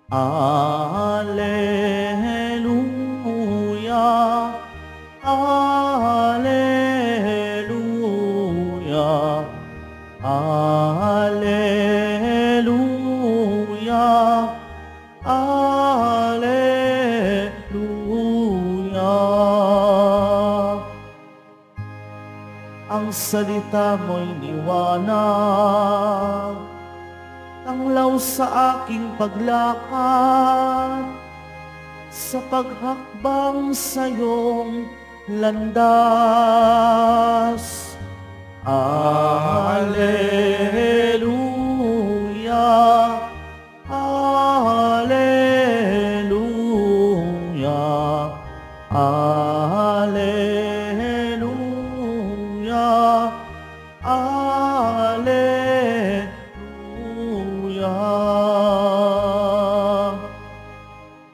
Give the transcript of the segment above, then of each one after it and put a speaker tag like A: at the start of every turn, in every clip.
A: Alleluia, Alleluia, Alleluia, Alleluia. Ang salita mo'y liwanag, tanglaw sa aking paglakad, sa paghakbang sa iyong landas. Alleluia, Alleluia, Alleluia, Alleluia.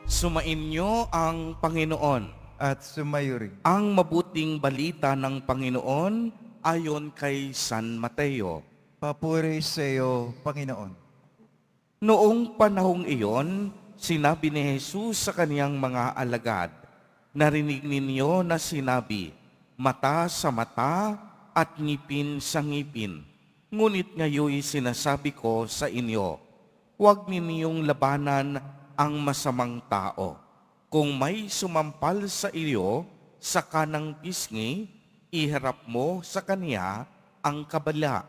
B: Sumainyo ang Panginoon.
C: At sumayo rin.
B: Ang mabuting balita ng Panginoon ayon kay San Mateo.
C: Papuri sa iyo, Panginoon.
B: Noong panahong iyon, sinabi ni Jesus sa kaniyang mga alagad, "Narinig ninyo na sinabi, mata sa mata at ngipin sa ngipin. Ngunit ngayoy sinasabi ko sa inyo, huwag ninyong labanan ang masamang tao. Kung may sumampal sa iyo sa kanang pisngi, iharap mo sa kaniya ang kabala.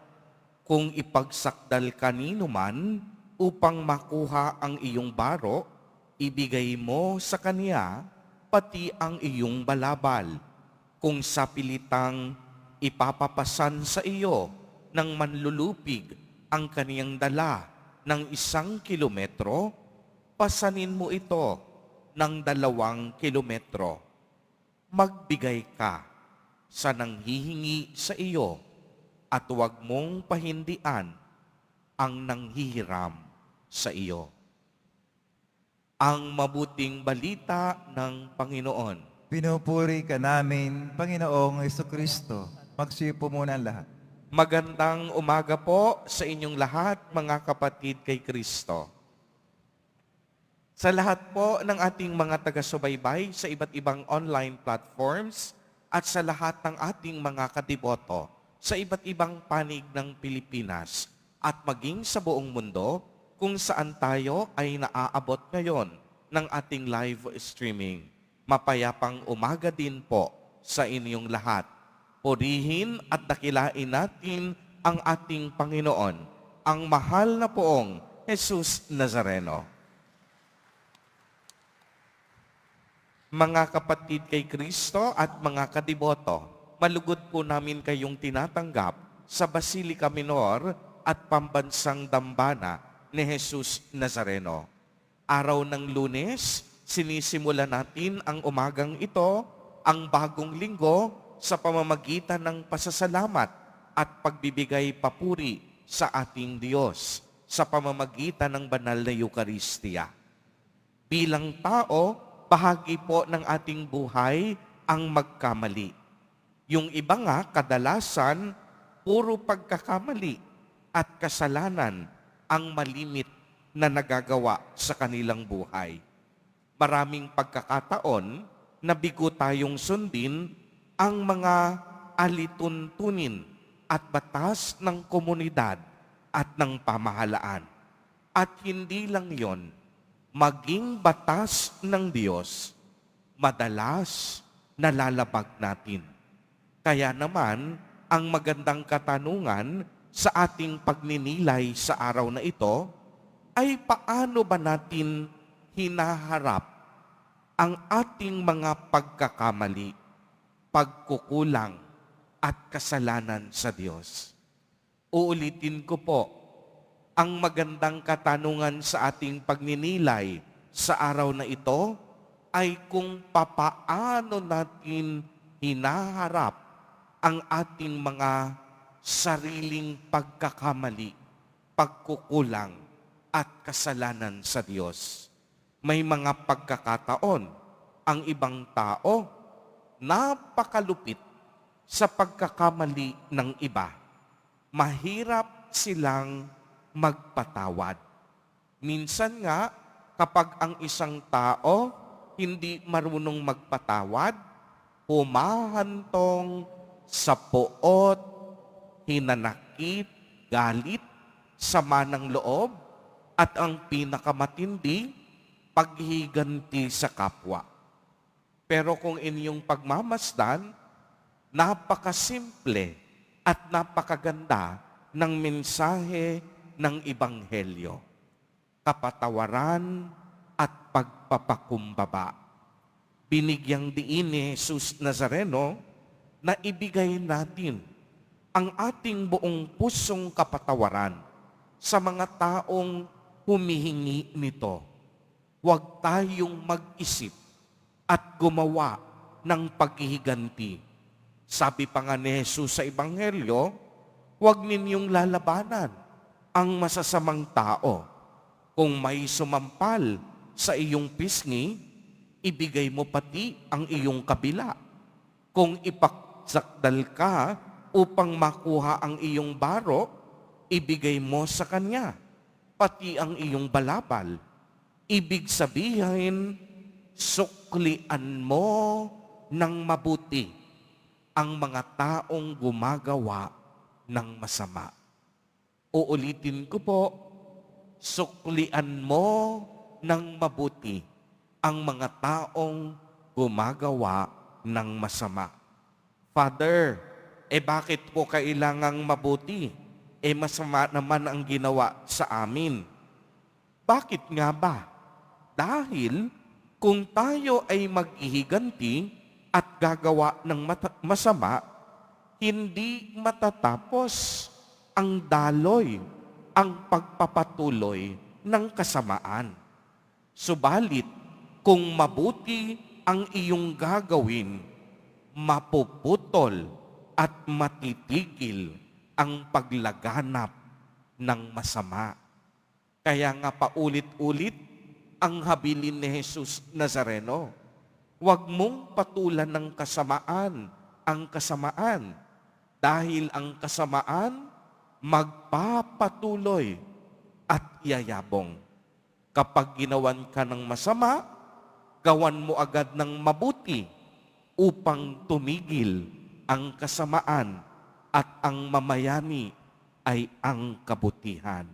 B: Kung ipagsakdal kanino man upang makuha ang iyong baro, ibigay mo sa kaniya pati ang iyong balabal. Kung sapilitang ipapapasan sa iyo ng manlulupig ang kaniyang dala ng 1 kilometro, pasanin mo ito ng 2 kilometro. Magbigay ka sa nanghihingi sa iyo at huwag mong pahindian ang nanghihiram sa iyo." Ang mabuting balita ng Panginoon.
C: Pinupuri ka namin, Panginoong Jesucristo. Magsipo muna ang lahat.
B: Magandang umaga po sa inyong lahat, mga kapatid kay Kristo. Sa lahat po ng ating mga taga-subaybay sa iba't ibang online platforms at sa lahat ng ating mga kadiboto sa iba't ibang panig ng Pilipinas at maging sa buong mundo kung saan tayo ay naaabot ngayon ng ating live streaming. Mapayapang umaga din po sa inyong lahat. Purihin at dakilain natin ang ating Panginoon, ang mahal na poong Jesus Nazareno. Mga kapatid kay Kristo at mga kadiboto, malugod po namin kayong tinatanggap sa Basilica Minor at Pambansang Dambana ni Jesus Nazareno. Araw ng Lunes, sinisimula natin ang umagang ito, ang bagong linggo, sa pamamagitan ng pasasalamat at pagbibigay papuri sa ating Diyos sa pamamagitan ng banal na Eucharistia. Bilang tao, bahagi po ng ating buhay ang magkamali. Yung iba nga, kadalasan, puro pagkakamali at kasalanan ang malimit na nagagawa sa kanilang buhay. Maraming pagkakataon na bigo tayong sundin ang mga alituntunin at batas ng komunidad at ng pamahalaan. At hindi lang yon, maging batas ng Diyos, madalas nalalabag natin. Kaya naman, ang magandang katanungan sa ating pagninilay sa araw na ito ay paano ba natin hinaharap ang ating mga pagkakamali, pagkukulang at kasalanan sa Diyos. Uulitin ko po, ang magandang katanungan sa ating pagninilay sa araw na ito ay kung papaano natin hinaharap ang ating mga sariling pagkakamali, pagkukulang at kasalanan sa Diyos. May mga pagkakataon, ang ibang tao napakalupit sa pagkakamali ng iba. Mahirap silang magpatawad. Minsan nga, kapag ang isang tao hindi marunong magpatawad, humahantong sa poot, hinanakit, galit, sama ng loob, at ang pinakamatindi, paghiganti sa kapwa. Pero kung inyong pagmamasdan, napakasimple at napakaganda ng mensahe ng Ebanghelyo. Kapatawaran at pagpapakumbaba. Binigyang diin ni Jesus Nazareno na ibigay natin ang ating buong pusong kapatawaran sa mga taong humihingi nito. Huwag tayong mag-isip at gumawa ng paghihiganti. Sabi pa nga ni Jesus sa Ebanghelyo, huwag ninyong lalabanan ang masasamang tao. Kung may sumampal sa iyong pisngi, ibigay mo pati ang iyong kabila. Kung ipaksakdal ka upang makuha ang iyong baro, ibigay mo sa kanya pati ang iyong balabal. Ibig sabihin, suklian mo ng mabuti ang mga taong gumagawa ng masama. Uulitin ko po, suklian mo ng mabuti ang mga taong gumagawa ng masama. Father, bakit po kailangang mabuti? Masama naman ang ginawa sa amin. Bakit nga ba? Dahil kung tayo ay mag-ihiganti at gagawa ng masama, hindi matatapos ang daloy, ang pagpapatuloy ng kasamaan. Subalit, kung mabuti ang iyong gagawin, mapuputol at matitigil ang paglaganap ng masama. Kaya nga paulit-ulit ang habilin ni Jesus Nazareno, huwag mong patulan ng kasamaan ang kasamaan, dahil ang kasamaan magpapatuloy at yayabong. Kapag ginawan ka ng masama, gawan mo agad ng mabuti upang tumigil ang kasamaan at ang mamayani ay ang kabutihan.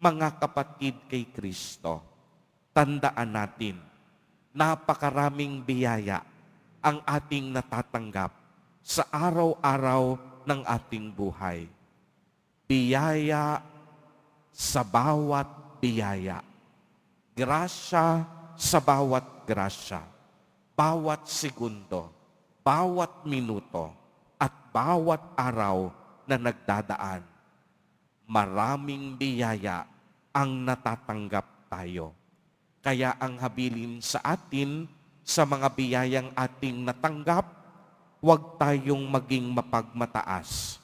B: Mga kapatid kay Kristo, tandaan natin, napakaraming biyaya ang ating natatanggap sa araw-araw ng ating buhay. Biyaya sa bawat biyaya. Grasya sa bawat grasya. Bawat segundo, bawat minuto, at bawat araw na nagdadaan. Maraming biyaya ang natatanggap tayo. Kaya ang habilin sa atin, sa mga biyayang ating natanggap, huwag tayong maging mapagmataas.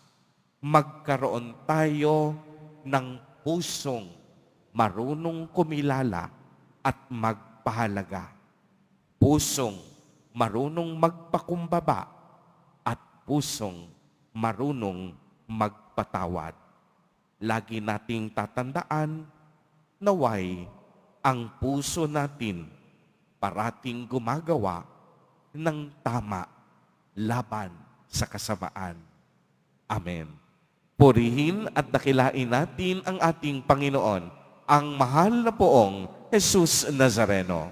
B: Magkaroon tayo ng pusong marunong kumilala at magpahalaga. Pusong marunong magpakumbaba at pusong marunong magpatawad. Lagi nating tatandaan, naway ang puso natin parating gumagawa ng tama laban sa kasamaan. Amen. Purihin at dakilain natin ang ating Panginoon, ang mahal na poong Jesus Nazareno.